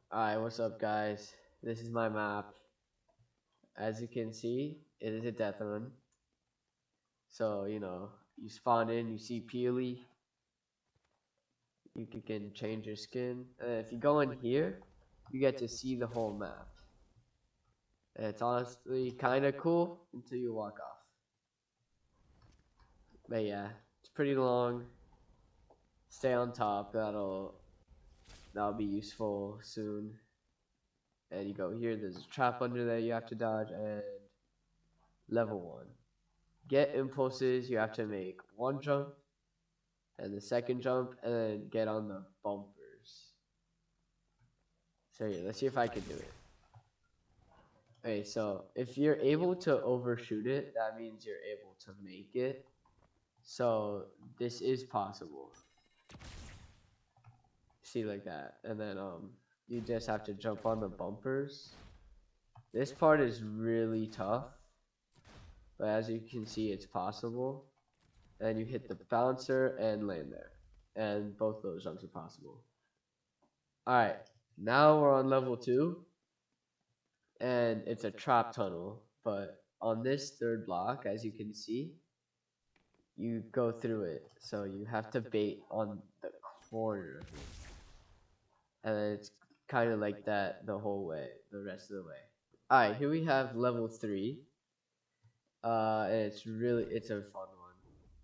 Alright, what's up guys? This is my map. As you can see, it is a deathrun. So, you spawn in, you see Peely, you can change your skin. And if you go in here, you get to see the whole map. And it's honestly kinda cool until you walk off. But yeah, it's pretty long. Stay on top, that'll be useful soon. And you go here, there's a trap under there you have to dodge, and level 1. Get impulses, you have to make one jump, and the second jump, and then get on the bumpers. So here, let's see if I can do it. Okay, so if you're able to overshoot it, that means you're able to make it. So this is possible. See, like that. And then you just have to jump on the bumpers. This part is really tough, but as you can see, it's possible. And you hit the bouncer and land there. And both those jumps are possible. Alright, now we're on level 2. And it's a trap tunnel. But on this third block, as you can see, you go through it. So you have to bait on the corner of it. And then it's kind of like that the whole way, the rest of the way. Alright, here we have level 3. And it's a fun one.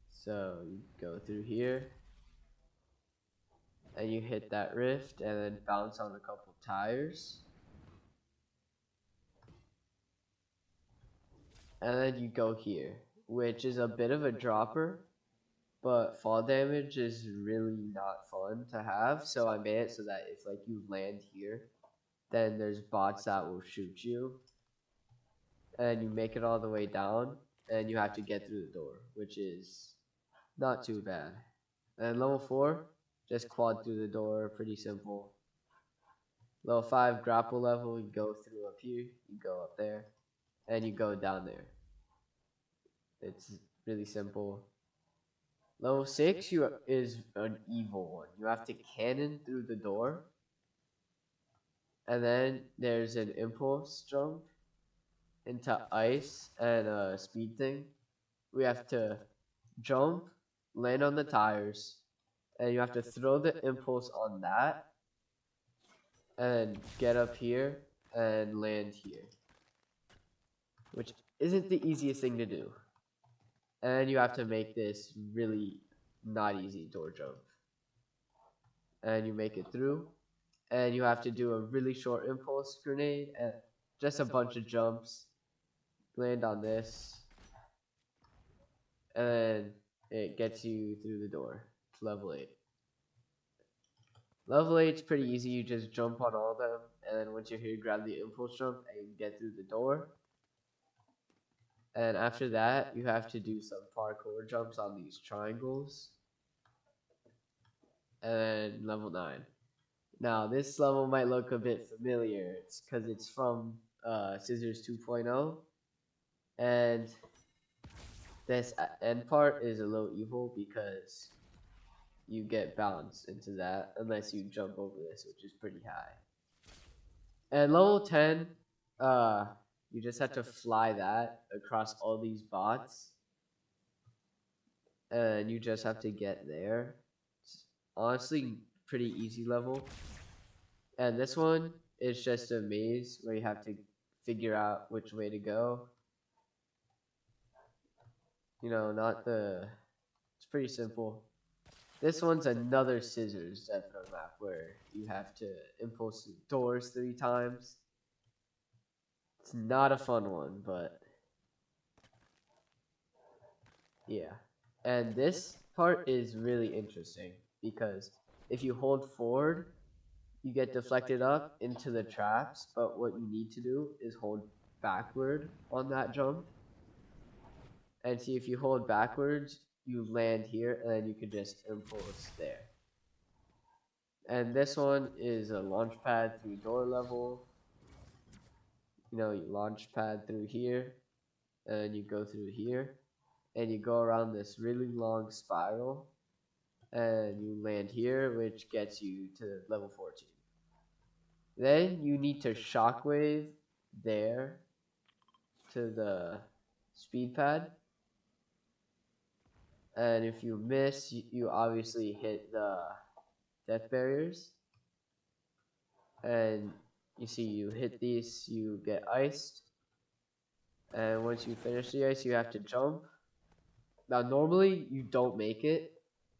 So you go through here. And you hit that rift and then bounce on a couple tires. And then you go here, which is a bit of a dropper, but fall damage is really not fun to have. So I made it so that if like you land here, then there's bots that will shoot you, and you make it all the way down, and you have to get through the door, which is not too bad. And level 4, just quad through the door, pretty simple. Level 5 grapple level, you go through up here, you go up there, and you go down there. It's really simple. Level 6 is an evil one. You have to cannon through the door. And then there's an impulse jump into ice and a speed thing. We have to jump, land on the tires, and you have to throw the impulse on that and get up here and land here, which isn't the easiest thing to do. And you have to make this really not easy door jump. And you make it through. And you have to do a really short impulse grenade and just a bunch of jumps. Land on this. And then it gets you through the door to level 8. Level 8 is pretty easy. You just jump on all of them. And then once you're here, grab the impulse jump and you get through the door. And after that, you have to do some parkour jumps on these triangles. And then level 9. Now, this level might look a bit familiar. It's because it's from Scissors 2.0. And this end part is a little evil because you get bounced into that unless you jump over this, which is pretty high. And level 10, you just have to fly that across all these bots. And you just have to get there. It's honestly pretty easy level. And this one is just a maze where you have to figure out which way to go. It's pretty simple. This one's another scissors deathrun map where you have to impulse doors 3 times. It's not a fun one, but yeah. And this part is really interesting because if you hold forward, you get deflected up into the traps, but what you need to do is hold backward on that jump. And see, if you hold backwards, you land here, and then you can just impulse there. And this one is a launch pad through door level. You launch pad through here, and you go through here, and you go around this really long spiral, and you land here, which gets you to level 14. Then you need to shockwave there to the speed pad. And if you miss, you obviously hit the death barriers. And you see, you hit these, you get iced. And once you finish the ice, you have to jump. Now, normally you don't make it,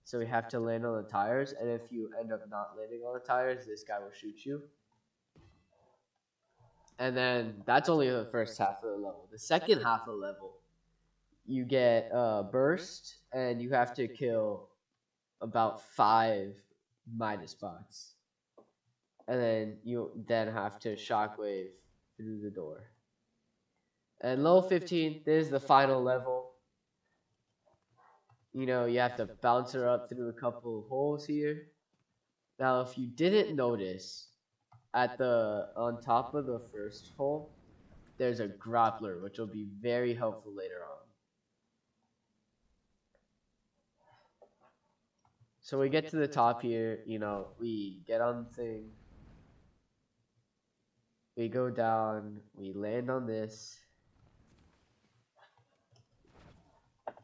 so you have to land on the tires. And if you end up not landing on the tires, this guy will shoot you. And then that's only the first half of the level. The second half of the level, you get burst, and you have to kill about 5 minus bots. And then you then have to shockwave through the door. And level 15, this is the final level. You know, you have to bounce her up through a couple of holes here. Now, if you didn't notice, on top of the first hole, there's a grappler, which will be very helpful later on. So we get to the top here, you know, we get on the thing, we go down, we land on this,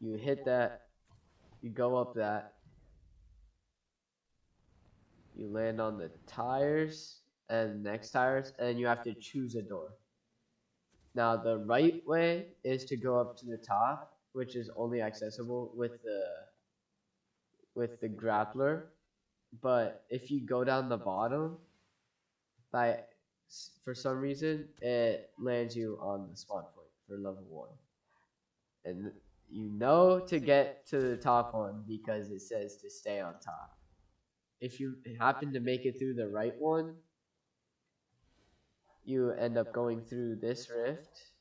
you hit that, you go up that, you land on the tires and next tires, and you have to choose a door. Now the right way is to go up to the top, which is only accessible with the grappler. But if you go down the bottom, by for some reason it lands you on the spawn point for level 1. And you know to get to the top one because it says to stay on top. If you happen to make it through the right one, you end up going through this rift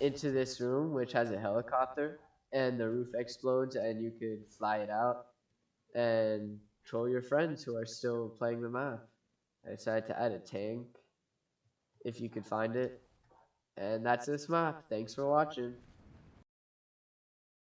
into this room, which has a helicopter, and the roof explodes, and you could fly it out and troll your friends who are still playing the map. I decided to add a tank if you could find it. And that's this map. Thanks for watching.